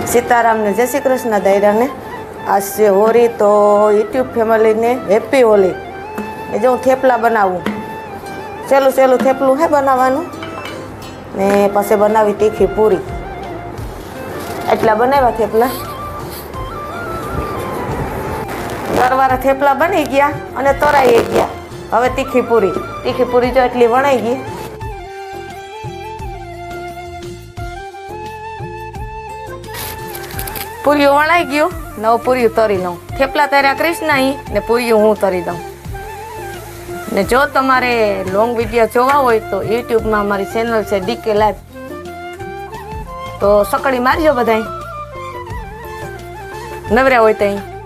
સીતારામને જય શ્રી કૃષ્ણ દાયરાને આજ છે હોળી તો યુટ્યુબ ફેમિલીને હેપી હોળી એ જો હું થેપલા બનાવું સહેલું સહેલું થેપલું હે બનાવવાનું ને પછી બનાવી તીખી પૂરી એટલા બનાવ્યા થેપલા તરવાળા થેપલા બની ગયા અને તરાઈ ગયા હવે તીખી પૂરી જો એટલી વણાઈ ગઈ પૂરીઓ વણાઈ ગયું નવ પૂરીઓ તરી લઉં થેપલા તર્યા કૃષ્ણ ને પૂરીઓ હું તરી દઉં ને જો તમારે લોંગ વિડીયો જોવા હોય તો યુટ્યુબમાં અમારી ચેનલ છે ડીકે લાઈવ તો સકડી મારજો બધાય નવર્યા હોય ત્યાં